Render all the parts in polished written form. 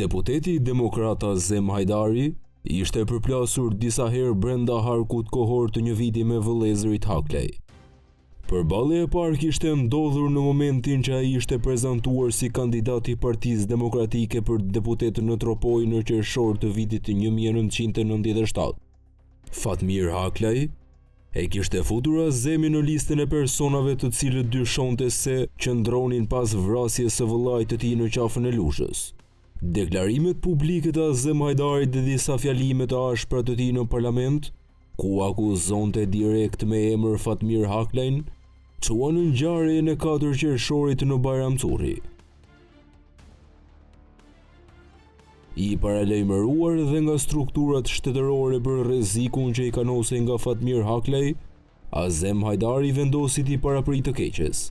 Deputeti demokrat Azem Hajdari ishte përplasur disa herë brenda harkut kohor të një viti me vëllezërit Haklej. Përballja e parë kishte ndodhur në momentin që ai ishte prezantuar si kandidat i Partisë Demokratike për deputet në Tropoj në qershor të vitit 1997. Fatmir Haklej e kishte futur Azemin në listën e personave të cilët dyshonte se qëndronin pas vrasjes së vëllait të tij në qafën e Lushës. Deklarimet publike të Azem Hajdarit dhe disa fjalime të ashpra të tij në parlament, ku akuzonte direkt me emër Fatmir Haklejn, çuan në ngjarjen e 4 qershorit në Bajramçuri. I paralajmëruar dhe nga strukturat shtetërore për rrezikun që i kanosej nga Fatmir Haklej, Azem Hajdari vendosi t'i parapritë të keqes.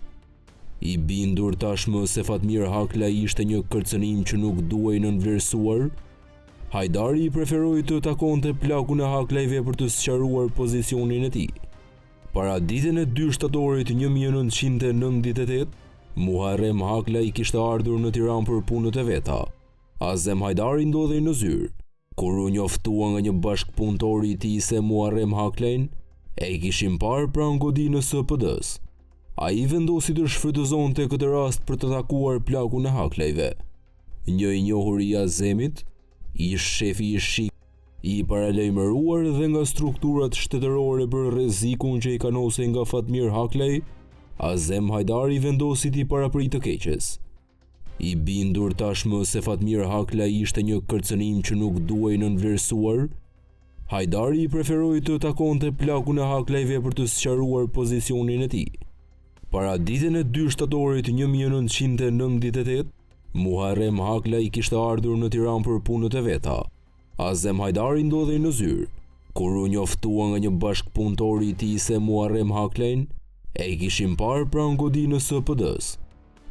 I bindur tashmë se Fatmir Haklej ishte një kërcënim që nuk duhej nënvlerësuar, Hajdari i preferoi të takonte plakun e Haklejve për të sqaruar pozicionin e tij. Para ditën e 2 shtatorit 1998, Muharrem Haklej kishte ardhur në Tiranë për punët e veta. Azem Hajdari ndodhej në zyrë, kur u njoftua nga një bashkëpunëtor i tij se Muharrem Haklejn e kishin parë pranë godinës së PD-s. Ai vendosi të shfrytëzonte këtë rast për të takuar plakun e Haklejve. Një i njohur i Azemit, ish shefi i SHIK, i paralajmëruar dhe nga strukturat shtetërore për rrezikun që i kanosej nga Fatmir Haklej, Azem Hajdari vendosi t'i parapritë të keqes. I bindur tashmë se Fatmir Haklej ishte një kërcënim që nuk duhej nënvlerësuar, Hajdari i preferoi të takonte plakun e Haklejve për të sqaruar pozicionin e tij. Para ditën e 2 shtatorit 1998, Muharrem Haklej kishte ardhur në Tiranë për punët e veta. Azem Hajdari ndodhej në zyrë, kur u njoftua nga një bashkëpunëtor i tij se Muharrem Haklejn e kishin parë pranë godinës së PD-s.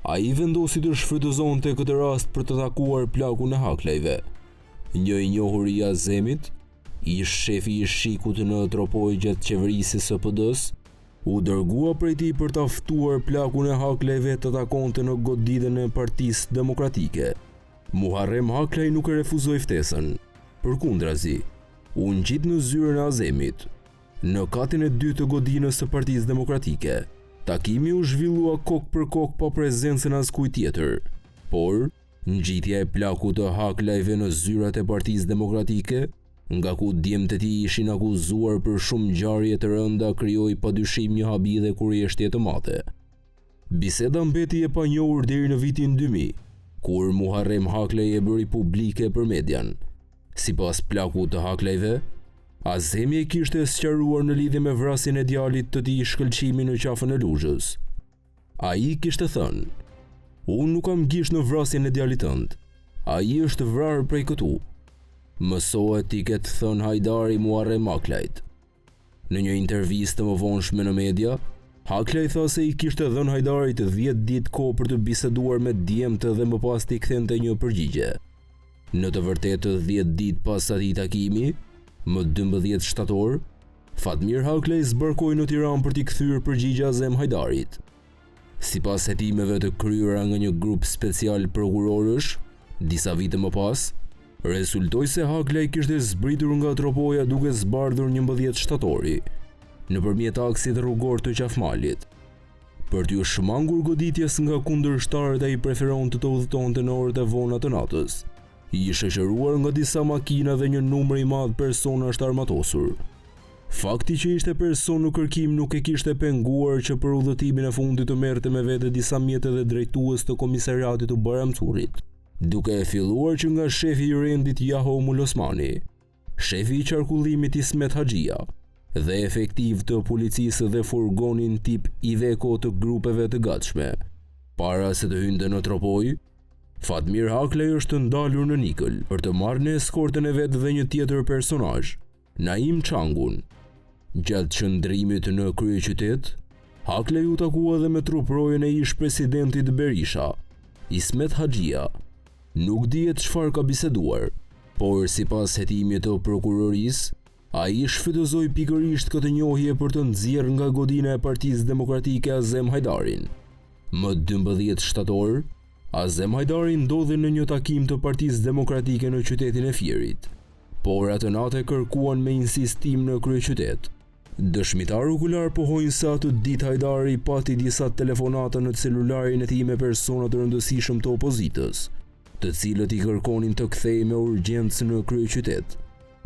Ai vendosi të shfrytëzonte këtë rast për të takuar plakun e Haklejve. Një i njohur i Azemit, ish shefi i SHIK-ut në Tropoj gjatë qeverisjes së PD-s, u dërgua prej tij për ta ftuar plakun e Haklejve të takonte në goditën e Partisë Demokratike. Muharrem Haklej nuk e refuzoi ftesën. Përkundrazi, u ngjit në zyrën e Azemit. Në katin e 2 të godinës së Partisë Demokratike, takimi u zhvillua kok për kok pa prezencën askujt tjetër. Por, ngjitja e plakut të Haklejve në zyrat e Partisë Demokratike, nga ku djemtë e tij ishin akuzuar për shumë ngjarje të rënda, krijoi padyshim një habidhe kurioztje të madhe. Biseda mbeti e panjohur deri në vitin 2000, kur Muharrem Haklej e bëri publike për median. Sipas plakut të Haklejve, Azemi e kishte sqaruar në lidhje me vrasjen e djalit të tij shkëlqimi në qafën e Lushës. Ai kishte thënë: "Unë nuk kam gisht në vrasjen e djalit tënd. Ai është vrarë prej këtu." Mësohet t'i ketë thënë Hajdari Muharrem Haklejt. Në një intervistë më vonshme në media, Haklej tha se i kishte dhënë Hajdarit 10 ditë kohë për të biseduar me djemtë dhe më pas t'i kthente një përgjigje. Në të vërtetë 10 ditë pas atij takimi, më 12 shtator, Fatmir Haklej zbarkoi në Tiranë për t'i kthyer përgjigje Azem Hajdarit. Sipas hetimeve të kryera nga një grup special prokurorësh, disa vite më pas, rezultoi se Haklej kishte zbritur nga Tropoja duke zbardhur 11 shtatori, nëpërmjet aksit rrugor të Qafmalit. Për t'u shmangur goditjes nga kundërshtarët, ai preferon të udhëtonte në orët e vona të natës. I shoqëruar nga disa makina dhe një numër i madh personash të armatosur. Fakti që ishte person në kërkim nuk e kishte penguar që për udhëtimin e fundit të merrte me vete disa mjete dhe drejtues të komisariatit të Bajramçurit, duke e filluar që nga shefi i rendit Jaho Mulosmani, shefi i qarkullimit Ismet Haxhia dhe efektiv të policisë dhe furgonin tip Iveco të grupeve të gatshme. Para se të hynte në Tropoj, Fatmir Haklej është ndalur në Nikël për të marrë në eskortën e vet dhe një tjetër personazh, Naim Çangun. Gjatë qëndrimit në kryeqytet, Haklej u takua dhe me truprojën e ish presidentit Berisha, Ismet Haxhia. Nuk dihet çfarë ka biseduar, por sipas hetimit të prokurorisë, ai shfrytëzoi pikërisht këtë njohje për të nxjerrë nga godina e Partisë Demokratike Azem Hajdarin. Më 12 shtator, Azem Hajdari ndodhi në një takim të Partisë Demokratike në qytetin e Fierit, por atë natë kërkuan me insistim në kryeqytet. Dëshmitar okular pohojnë se atë ditë Hajdari pati disa telefonata në celularin e tij me persona të rëndësishëm të opozitës, të cilët i kërkonin të kthehej me urgjencë në kryeqytet.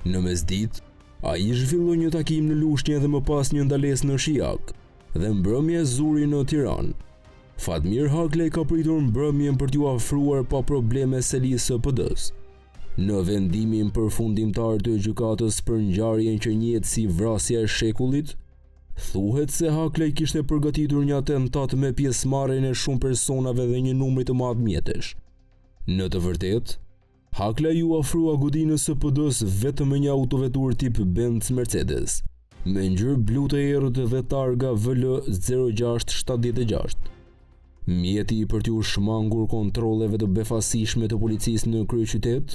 Në mesditë, ai zhvilloi një takim në Lushnjë dhe më pas një ndalesë në Shijak dhe mbrëmje zuri në Tiranë. Fatmir Haklej ka pritur mbrëmjen për t'u afruar pa probleme selisë së PD-s. Në vendimin përfundimtar të gjykatës për ngjarjen që njihet si vrasja e shekullit, thuhet se Haklej kishte përgatitur një atentat me pjesëmarrjen e shumë personave dhe një numri të madh mjetesh. Në të vërtetë, Haklej u afrua godinës së PD-s vetëm me një autovetur tip Benz Mercedes, me ngjyrë blu të errët dhe targa VL 0676. Mjeti për t'u shmangur kontrolleve të befasishme të policisë në kryeqytet,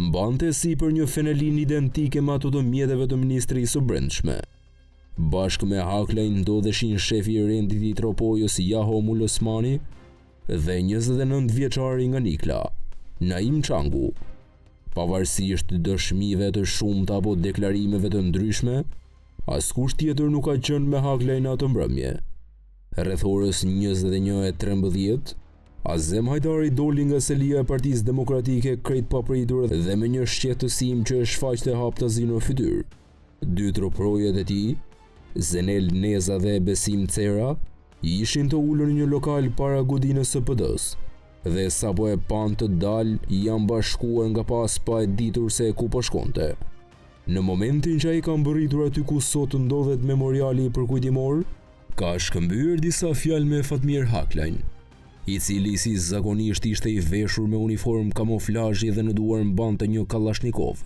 mbante sipër një fenelin identike me ato të mjeteve të Ministrisë së Brendshme. Bashkë me Haklej ndodheshin shefi i rendit i Tropojës Jaho Mulosmani dhe 29 vjeçari nga Nikla, Naim Çangu. Pavarësisht dëshmive të shumta apo deklarimeve të ndryshme, askush tjetër nuk ka qenë me Haklej në atë mbrëmje. Rreth orës 21:13, Azem Hajdari doli nga selia e Partisë Demokratike krejt papritur dhe me një shqetësim që e shfaqte haptazi në fytyrë. Dy troprojet e tij, Zenel Neza dhe Besim Cera, ishin të ulur në një lokal para godinës së PD-s dhe sapo e pan të dalë janë bashkuar nga pas pa e ditur se ku po shkonte. Në momentin që ai ka mbërritur aty ku sot ndodhet memoriali përkujtimor, ka shkëmbyer disa fjalë me Fatmir Haklejn, i cili si zakonisht ishte i veshur me uniform kamuflazhi dhe në duar mbante një Kalashnikov.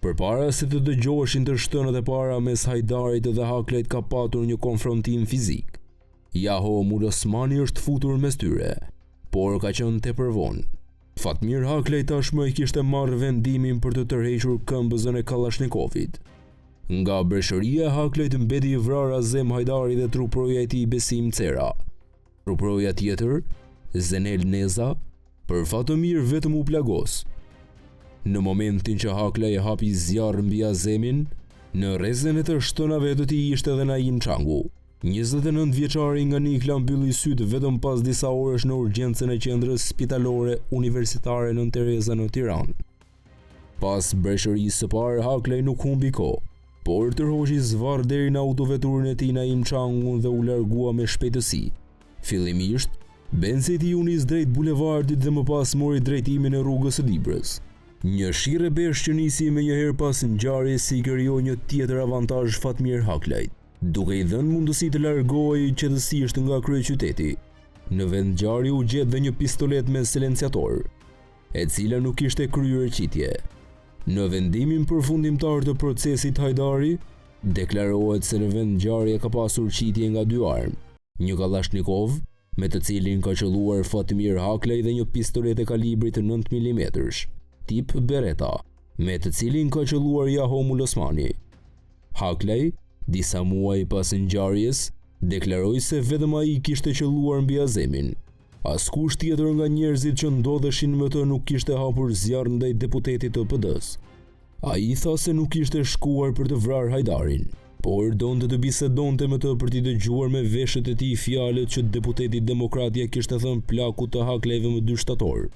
Përpara se të dëgjoheshin të shtënat e para mes Hajdarit dhe Haklejt ka patur një konfrontim fizik. Jaho Mulosmani është futur mes tyre, por ka qenë tepër vonë. Fatmir Haklej tashmë i kishte marrë vendimin për të tërhequr këmbëzën e Kalashnikovit. Nga breshëria e Haklejt mbeti i vrarë Azem Hajdari dhe truproja e tij Besim Cera. Truproja tjetër, Zenel Neza, për fat të mirë vetëm u plagos. Në momentin që Haklej e hapi zjarr mbi Azemin, në rrezën e të shtënave të tij ishte edhe Naim Çangu. 29 vjeçari nga Nikla mbylli sytë vetëm pas disa orësh në urgjencën e qendrës spitalore universitare Nën Tereza në Tiranë. Pas breshërisë së parë, Haklej nuk humbi kohë, por tërhoqi zvarr deri në autoveturën e tij Naim Çangun dhe u largua me shpejtësi. Fillimisht, Benzi i tij u nis drejt bulevardit dhe më pas mori drejtimin e rrugës së Librës. Një shirrë besh që nisi me njëherë pas ngjarjes si krijoi një tjetër avantazh Fatmir Haklejt, duke i dhënë mundësi të largohej qetësisht nga kryeqyteti. Në vend ngjarje u gjet dhe një pistolet me silenciator, e cila nuk kishte kryer qitje. Në vendimin përfundimtar të procesit Hajdari, deklarohet se në vend ngjarje ka pasur qitje nga dy armë, një Kalashnikov, me të cilin ka qelluar Fatmir Haklej dhe një pistolet e kalibrit 9 mm, tip Beretta, me të cilin ka qelluar Jaho Mulosmani. Haklej, disa muaj pas ngjarjes, deklaroi se vetëm ai kishte qelluar mbi Azemin. Askush tjetër nga njerëzit që ndodheshin me të nuk kishte hapur zjarr ndaj deputetit të PD-s. Ai tha se nuk kishte shkuar për të vrarë Hajdarin, por donte të bisedonte me të për t'i dëgjuar me veshët e tij fjalët që deputeti Demokratia kishte thënë plakut të Haklejve më 2 shtator.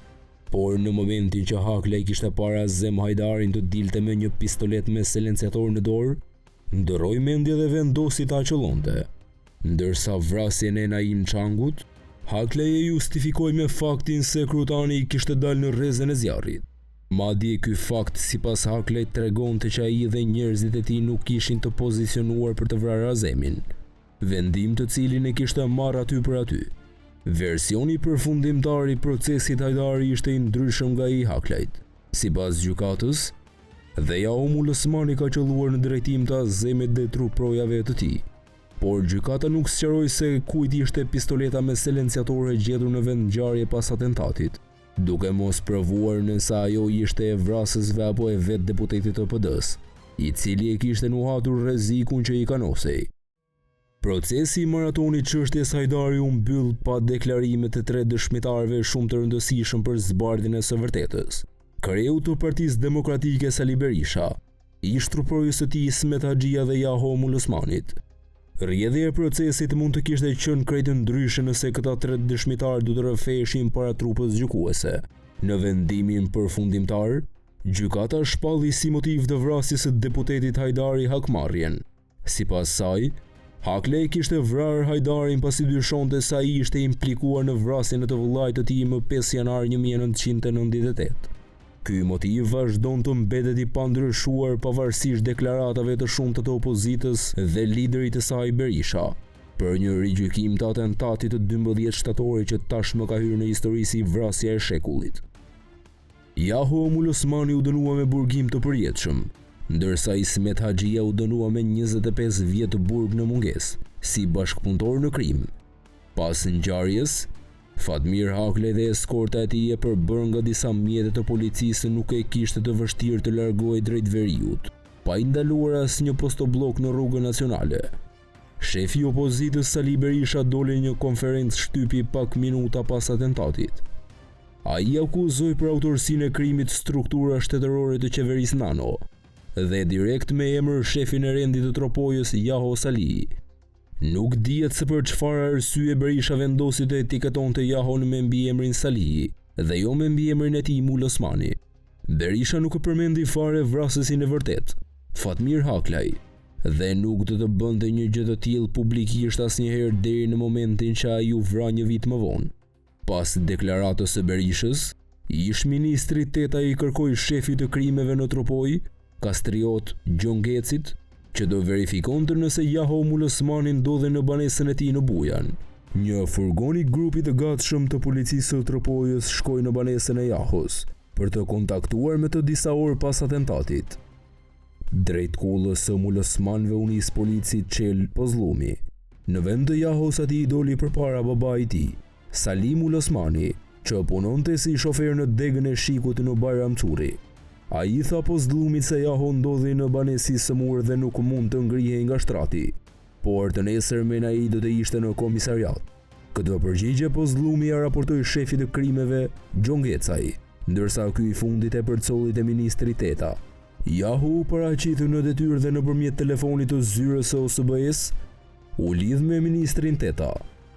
Por në momentin që Haklej kishte para Azem Hajdarin të dilte me një pistolet me silenciator në dorë, ndërroi mendje dhe vendosi ta aqëllonte. Ndërsa vrasjen e Naim Çangut, Haklej e justifikoi me faktin se krutani i kishte dalë në rrezën e zjarrit. Madje ky fakt sipas Haklejt tregonte që ai dhe njerëzit e tij nuk kishin të pozicionuar për të vrarë Azemin, vendim të cilin e kishte marrë aty për aty. Versioni përfundimtar i procesit Hajdari ishte i ndryshëm nga i Haklejt. Sipas gjykatës, dhe Jaho Mulosmani ka qelluar në drejtim të Azemit dhe truprojave të tij. Por gjykata nuk sqaroi se kujt ishte pistoleta me silenciator e gjetur në vend ngjarje pas atentatit, duke mos provuar nëse ajo ishte e vrasësve apo e vet deputetit të PD-s, i cili e kishte nuhatur rrezikun që i kanosej. Procesi i maratonit çështjes Hajdari u mbyll pa deklarimet të 3 dëshmitarëve shumë të rëndësishëm për zbardhjen e së vërtetës. Kreu të Partisë Demokratike Sali Berisha, ish trupërojës së tij Ismet Haxhia dhe Jaho Osmanit. Rrjedhja e procesit mund të kishte qenë krejt ndryshe nëse këta 3 dëshmitarë do të rrëfeheshin para trupës gjykuese. Në vendimin përfundimtar, gjykata shpalli si motiv të vrasjes së deputetit Hajdari hakmarrjen. Sipas saj, Haklej kishte vrarë Hajdarin pasi dyshonte se ai ishte implikuar në vrasjen e të vëllait të tij më 5 janar 1998. Ky motiv vazhdon të mbetet i pandryshuar pavarësisht deklaratave të shumta të opozitës dhe liderit të saj Berisha, për një rigjykim të atentatit të 12 shtatorit që tashmë ka hyrë në histori si vrasja e shekullit. Jaho Osmani u dënua me burgim të përjetshëm, ndërsa Ismet Haxhia u dënua me 25 vjet burg në mungesë, si bashkëpunëtor në krim. Pas ngjarjes, Fatmir Haklej dhe eskorta e tij e përbërë nga disa mjete të policisë nuk e kishte të vështirë të largohej drejt veriut, pa i ndaluar asnjë postoblok në rrugën nacionale. Shefi i opozitës Sali Berisha doli në një konferencë shtypi pak minuta pas atentatit. Ai akuzoi për autorsinë e krimit struktura shtetërore të qeverisë Nano dhe direkt me emër shefin e rendit të tropojës Jaho Sali. Nuk dihet se për çfarë arsye Berisha vendosi të etiketonte Jahon me mbiemrin Sali dhe jo me mbiemrin e tij Osmani. Berisha nuk e përmendi fare vrasësin e vërtet, Fatmir Haklej, dhe nuk do të bënte një gjë të tillë publikisht asnjëherë deri në momentin që ai u vra një vit më vonë. Pas deklaratës së Berishës, ish ministri Teta i kërkoi shefit të krimeve në Tropoj, Kastriot Gjongecit, që do verifikonte nëse Jaho Osmani ndodhej në banesën e tij në Bujan. Një furgon i grupit të gatshëm të policisë së Tropojës shkoi në banesën e Jahos për të kontaktuar me të disa orë pas atentatit. Drejt kullës së Osmanëve u nis polici Çel Pozllumi. Në vend të Jahos atij doli përpara babai i tij, Salim Osmani, që punonte si shofer në degën e shikut në Bajram Çurri. Ai tha Pozllumit se Jaho ndodhi në banesë sëmur dhe nuk mund të ngrihej nga shtrati, por të nesërmen ai do të ishte në komisariat. Këtë përgjigje Pozllumi ja raportoi shefit të krimeve Gjongecaj, ndërsa ky i fundit e përcolli te ministri Teta. Jaho u paraqitu në detyrë dhe nëpërmjet telefonit të zyrës së OSBE-s u lidh me ministrin Teta,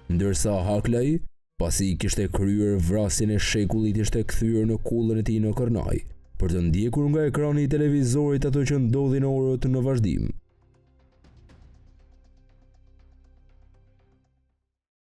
ndërsa Haklej, pasi kishte kryer vrasjen e shekullit, ishte kthyer në kullën e tij në Kërnaj, për të ndjekur nga ekrani i televizorit ato që ndodhi në orët në vazhdim.